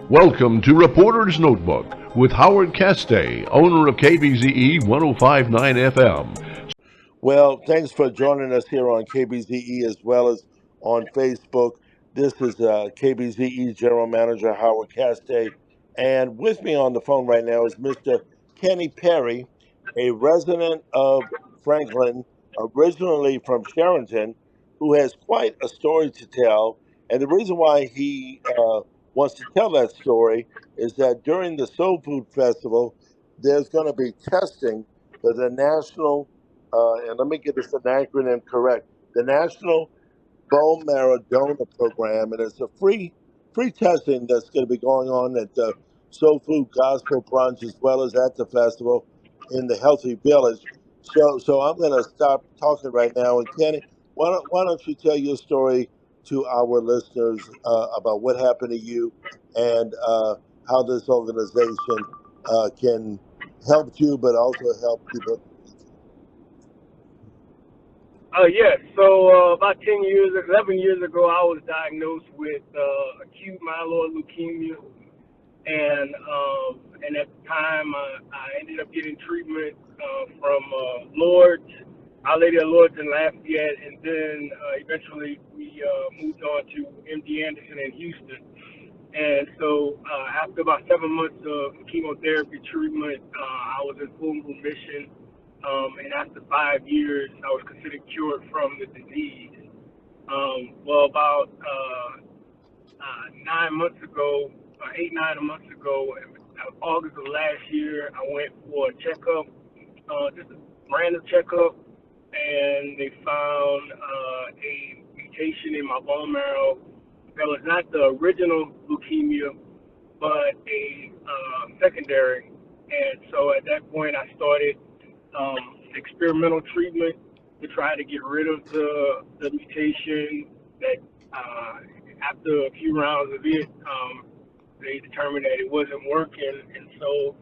Welcome to Reporter's Notebook with Howard Castay, owner of KBZE 105.9 FM. Well, thanks for joining us here on KBZE as well as on Facebook. This is KBZE General Manager Howard Castay, and with me on the phone right now is Mr. Kenny Perry, a resident of Franklin, originally from Sharonton, who has quite a story to tell. And the reason why he wants to tell that story is that during the Soul Food Festival, there's going to be testing for the National and let me get this an acronym correct, the National Bone Marrow Donor Program, and it's a free testing that's going to be going on at the Soul Food Gospel Brunch as well as at the festival in the Healthy Village. So I'm going to stop talking right now, and Kenny, why don't you tell your story to our listeners about what happened to you and how this organization can help you, but also help people. Yes. So about 11 years ago, I was diagnosed with acute myeloid leukemia, and at the time, I ended up getting treatment from Lourdes, Our Lady of Lourdes in Lafayette, and then eventually we moved on to MD Anderson in Houston. And so after about 7 months of chemotherapy treatment, I was in full remission. And after 5 years, I was considered cured from the disease. Well, about 9 months ago, 8, 9 months ago, in August of last year, I went for a checkup, just a random checkup, and they found a mutation in my bone marrow that was not the original leukemia, but a secondary. And so at that point, I started experimental treatment to try to get rid of the mutation. That after a few rounds of it, they determined that it wasn't working, and so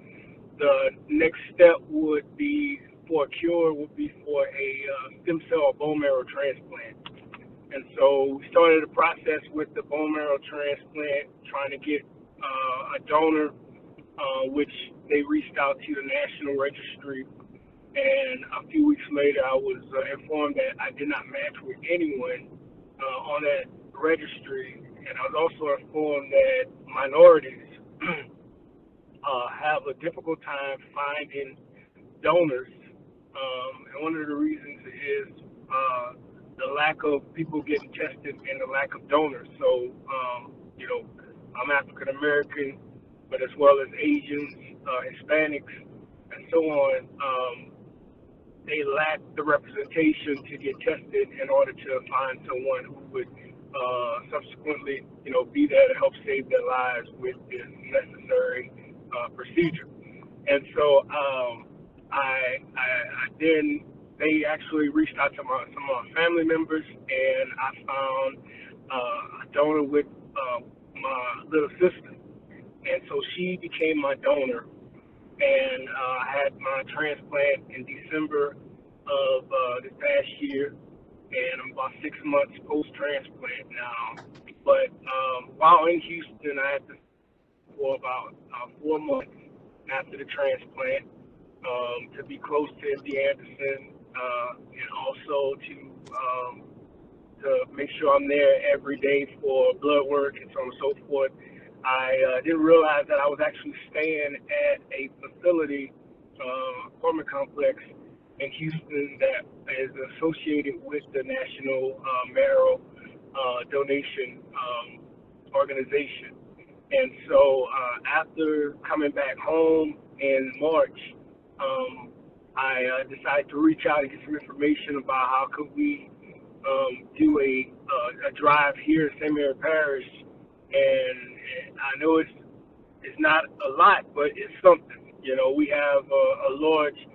the next step would be for a cure would be for a stem cell bone marrow transplant. And so we started the process with the bone marrow transplant, trying to get a donor, which they reached out to the National Registry. And a few weeks later, I was informed that I did not match with anyone on that registry. And I was also informed that minorities have a difficult time finding donors. And one of the reasons is the lack of people getting tested and the lack of donors. So, I'm African American, but as well as Asians, Hispanics, and so on. They lack the representation to get tested in order to find someone who would subsequently, be there to help save their lives with this necessary procedure. And so I then they actually reached out to some of my family members, and I found a donor with my little sister, and so she became my donor. And I had my transplant in December of this past year, and I'm about 6 months post-transplant now. But while in Houston, I had to for about 4 months after the transplant to be close to MD Anderson, and also to make sure I'm there every day for blood work and so on and so forth. I didn't realize that I was actually staying at a facility, apartment complex in Houston that is associated with the National Marrow Donation Organization. And so after coming back home in March, I decided to reach out and get some information about how could we do a drive here in St. Mary Parish. And I know it's not a lot, but it's something. We have a large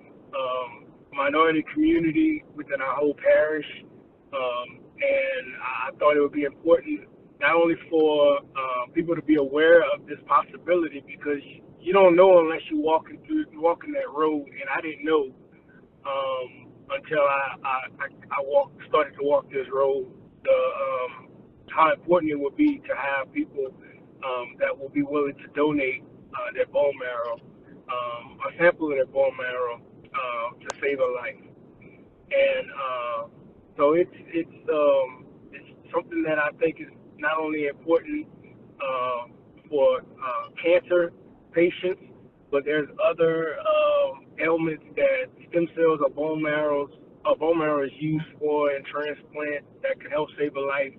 minority community within our whole parish, and I thought it would be important not only for people to be aware of this possibility, because you don't know unless you're walking that road, and I didn't know until I started to walk this road. How important it would be to have people that will be willing to donate their bone marrow, a sample of their bone marrow to save a life. And so it's something that I think is not only important for cancer patients, but there's other ailments that stem cells or bone marrow is used for in transplant that can help save a life.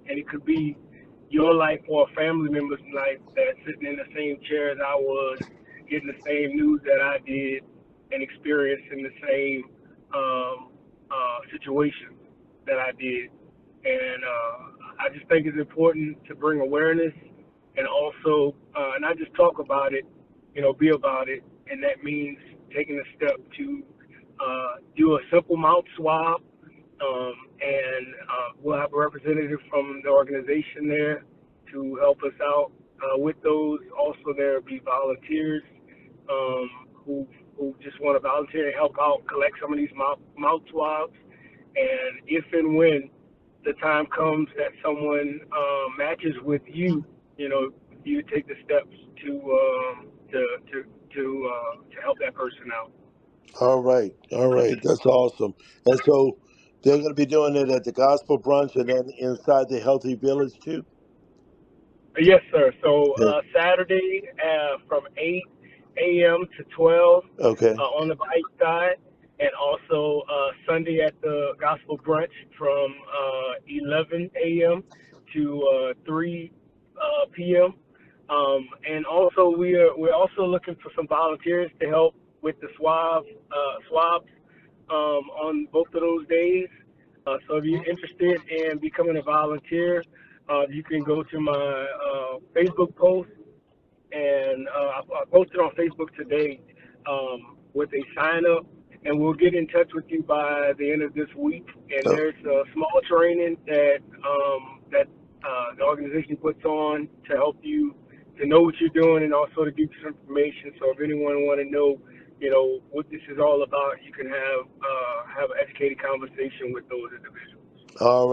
And it could be your life or a family member's life that's sitting in the same chair as I was, getting the same news that I did, and experiencing the same situation that I did. And I just think it's important to bring awareness and also not just talk about it, be about it. And that means taking a step to do a simple mouth swab. And we'll have a representative from the organization there to help us out with those. Also, there will be volunteers who just want to volunteer and help out, collect some of these mouth swabs. And if and when the time comes that someone matches with you, you take the steps to help that person out. All right. That's awesome. And so they're going to be doing it at the Gospel Brunch and then inside the Healthy Village too? Yes, sir. So Yeah. Saturday from 8 a.m. to 12 Okay. on the bike side, and also Sunday at the Gospel Brunch from 11 a.m. to 3 p.m. And also we're also looking for some volunteers to help with the swabs on both of those days. So if you're interested in becoming a volunteer, you can go to my Facebook post, and I posted on Facebook today with a sign up, and we'll get in touch with you by the end of this week. And there's a small training that the organization puts on to help you to know what you're doing and also to give you some information. So if anyone want to know, what this is all about, you can have an educated conversation with those individuals. All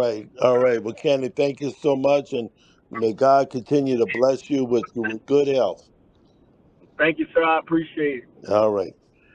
right. Well, Candy, thank you so much, and may God continue to bless you with good health. Thank you, sir. I appreciate it. All right.